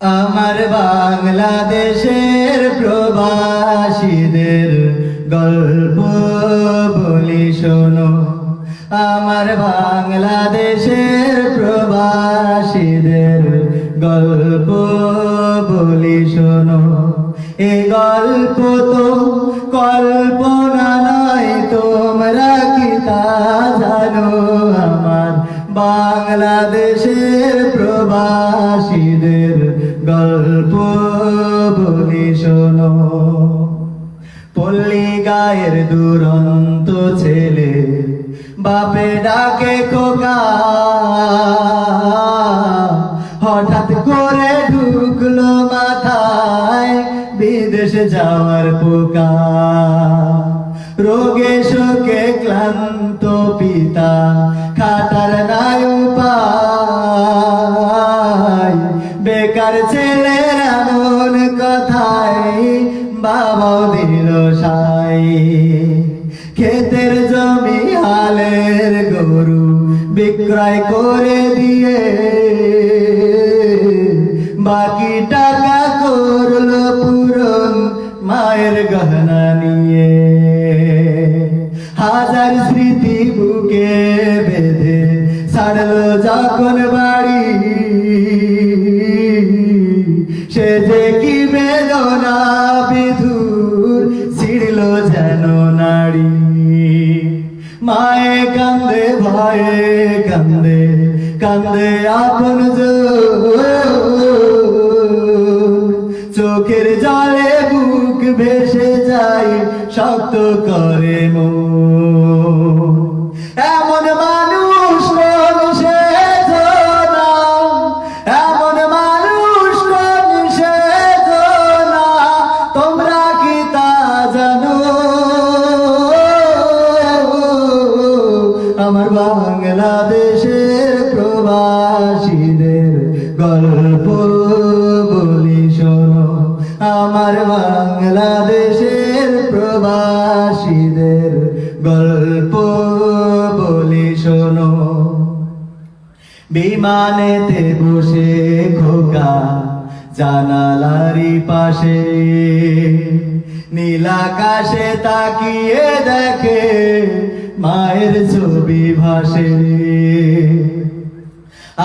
আমার বাংলাদেশের প্রবাসীদের গল্প বলি শোনো। আমার বাংলাদেশের প্রবাসীদের গল্প বলি শোনো। এ গল্প তো কল্পনা নয়, তোমরা কি তা জানো? আমার বাংলাদেশের প্রবাসীদের গল্প বলি শোনো। পল্লী গায়ের দুরন্ত ছেলে বাপে ডাকে খোকা, হঠাৎ করে ঢুকলো মাথায় বিদেশ যাওয়ার পোকা। রোগে শোকে ক্লান্ত পিতা, খাটার নাই উপায়। বেকার ছেলের এমন কথায় বাবাও দিল সাই। ক্ষেতের জমি হালের গরু বিক্রয় করে দিয়ে বাকি টাকা করলো পূরণ মায়ের গহনা নিয়ে। হাজার স্মৃতি বুকে বেঁধে ছাড়লো যখন বাড়ি, সে যে কি বেদনা বিধুর ছিড়ল যেন নাড়ি। মায়ে কান্দে ভয়ে কান্দে কান্দে আপন চোখের জলে বুক ভেসে যায়, শক্ত করে মন। এমন মানুষ কোন সেজনা, এমন মানুষ কোন সেজনা, তোমরা কি তা জানো? আমার বাংলাদেশের প্রবাসীদের গল্প বলি শোনো। আমার বাংলাদেশের প্রবাসীদের গল্প বলি শোনো। বিমানেতে বসে খোকা জানালারি পাশে, নীলাকাশে তাকিয়ে দেখে মায়ের ছবি ভাসে।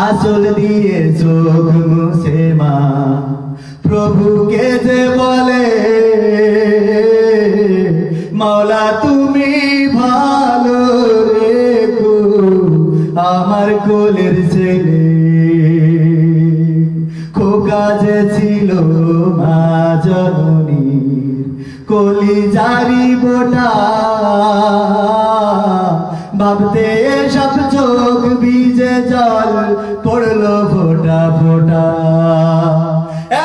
আঁচল দিয়ে চোখ মুছে মা প্রভুকে যে বলে, মাওলা তুমি ভালো রেখো আমার কোলের ছেলে। খোকা যে ছিল মা জননীর কলিজারি বোটা, ভাবতে সব চোখ ভিজে জল পড়লো ফোঁটা ফোঁটা।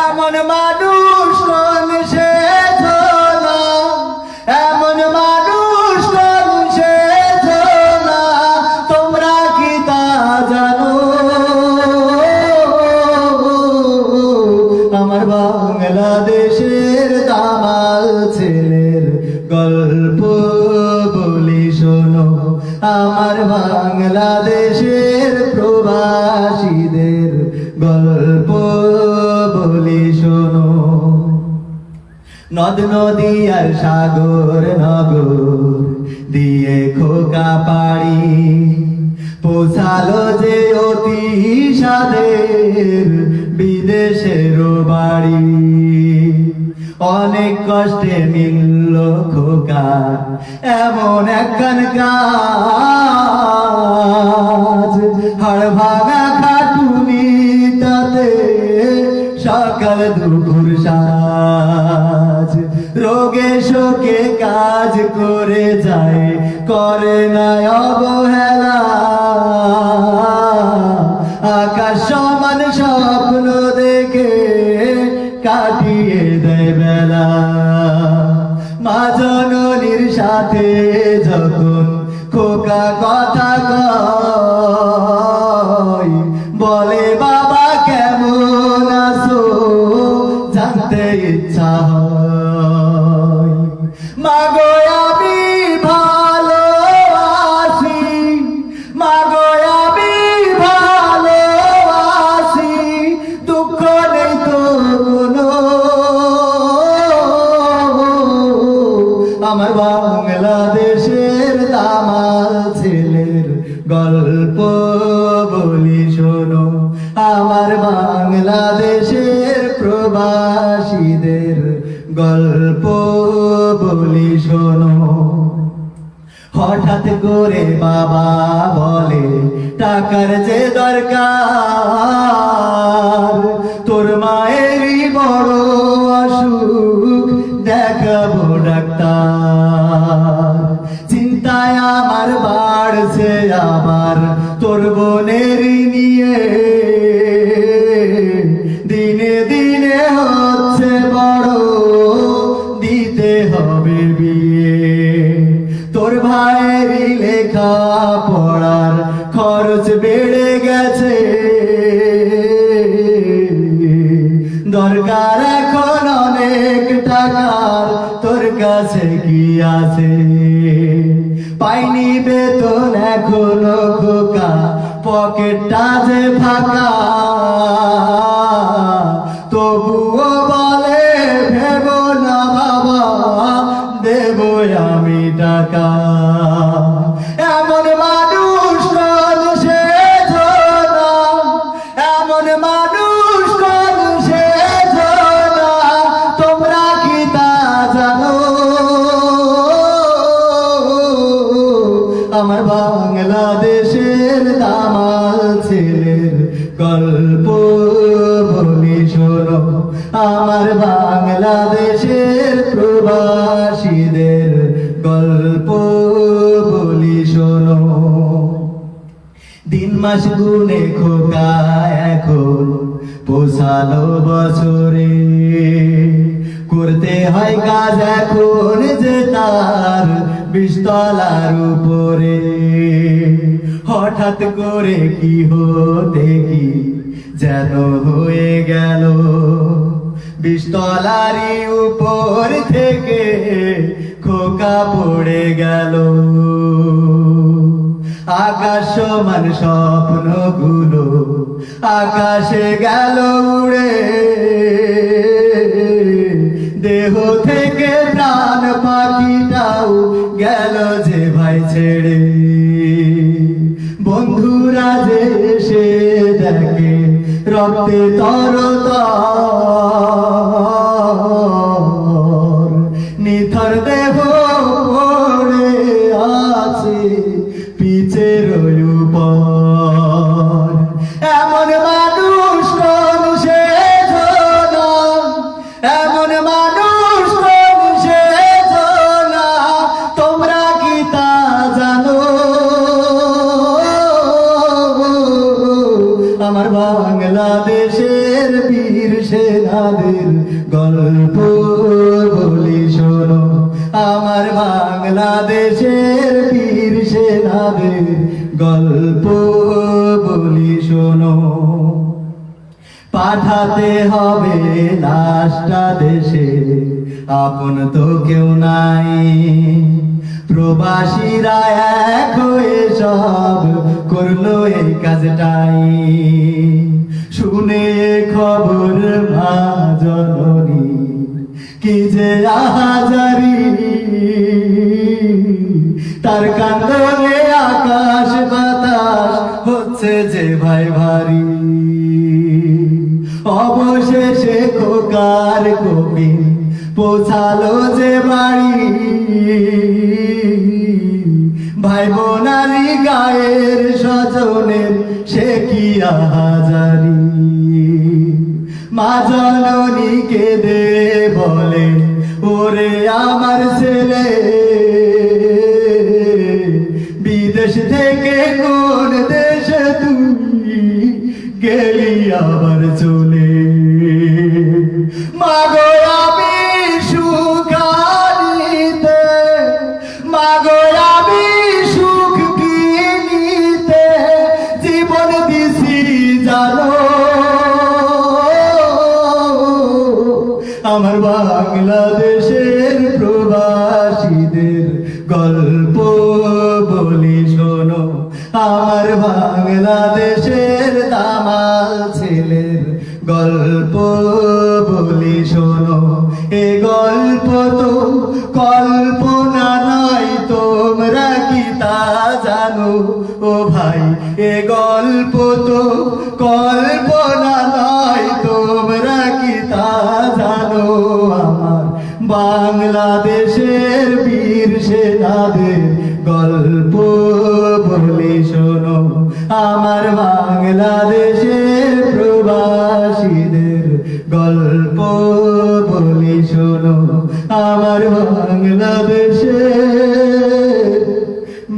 এমন মানুষ কোন সেজনা, এমন মানুষ কোন সেজনা, তোমরা কি তা জানো? আমার বাংলাদেশের দামাল ছেলের গল্প বলি শোনো। আমার বাংলাদেশের প্রবাসীদের গল্প বলি শোনো। নদ নদী আর সাগর নগর দিয়ে খোকা পাড়ি, পৌঁছালো যে অতি সাদের বিদেশের বাড়ি। অনেক কষ্টে মিলল খোকা এমন একখান কাজ, হাড় ভাঙা খাটুনি তাতে সকাল দুপুর সাজ। রোগে শোকে কাজ করে যায়, করে না অবহেলা। আকাশ সমান স্বপ্ন দেখে কাটিয়ে দেয় বেলা। মা জননীর সাথে যখন খোকা কথা কয়, বলে বাবা কেমন আছো জানতে ইচ্ছা হয়। মাগো আমি ভালো আছি, মাগো আমি ভালো আছি, দুঃখ নেই তো বাংলাদেশের প্রবাসীদের গল্প বলি শোনো। হঠাৎ করে বাবা বলে টাকার যে দরকার, তোর মায়েরই বড় অসুখ, দেখাবো ডাক্তার। চিন্তায় আমার বাড়ছে আবার তোর বোনের নিয়ে, দিনে দিনে হচ্ছে বড়, দিতে হবে বিয়ে। তোর ভাইয়েরই লেখা পড়ার খরচ বেড়ে গেছে, দরকার এখন অনেক টাকার, তোর কাছে কি আছে? পাইনি বেতন এখনো খোকা, পকেটটা যে ফাঁকা, তবুও বলে ভেবো না বাবা, দেবো আমি টাকা। এমন মানুষ সে না, এমন মানুষ সে না, তোমরা কি তা জানো? আমার বাংলাদেশের দামাল ছেলের গল্প বলি শোনো। আমার বাংলাদেশের প্রবাসীদের গল্প বলি শোনো। দিন মাস গুনে খোকা এখন পোষালো বছরে, করতে হয় কাজ এখন যে তার 20 তলার উপরে। হঠাৎ করে কি হতে কি যেন হয়ে গেল, 20 তলারই উপর থেকে খোকা পড়ে গেল। আকাশ সমান স্বপ্নগুলো আকাশে গেল উড়ে, দেহ থেকে প্রাণ পাখিটাও গেল যে ভাই ছেড়ে। বন্ধুরা যে এসে দেখে রক্তে তরতর, নিথর দেহ পড়ে আছে পিছের উপর। এমন মানুষ সে না, এমন মানুষ সে না, তোমরা কি তা জানো? আমার বাংলাদেশের বীর সেনাদের গল্প বলি শোনো। আমার বাংলাদেশের বীর সেনাদের গল্প বলি শোনো। পাঠাতে হবে লাশটা দেশে, আপন তো কেউ নাই, প্রবাসীরা এক হয়ে সব করলো এই কাজটাই। শুনে খবর মা জননী কি যে আহাজারি, তার কান্দনে আকাশ বাতাস হচ্ছে যে ভাই ভারী। অবশেষে খোকার কবির পৌঁছালো যে বাড়ি, ভাই বোনারি গায়ের স্বজনের সে কি আহাজারি। মা জননী কেঁদে বলে ওরে আমার ছেলে, বিদেশ থেকে কোন দেশে তুই গেলি আবার চলে। মাগো আমি সুখানিতে, মাগো আমি সুখ কিনিতে জীবন দিছি জানো। আমার বাংলাদেশের প্রবাসীদের গল্প বলি শোনো। আমার বাংলাদেশের দামাল ছেলের গল্প বলি শোনো। এ গল্প তো কল্পনা নয়, তোমরা কি তা জানো? ও ভাই এ গল্প তো কল্পনা নয়, বাংলাদেশের বীর সেনাদের গল্প বলি শোনো, আমার বাংলাদেশের প্রবাসীদের গল্প বলি শোনো, আমার বাংলাদেশের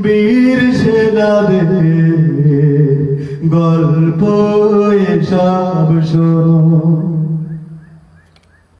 বীর সেনাদের গল্প এসব শোনো।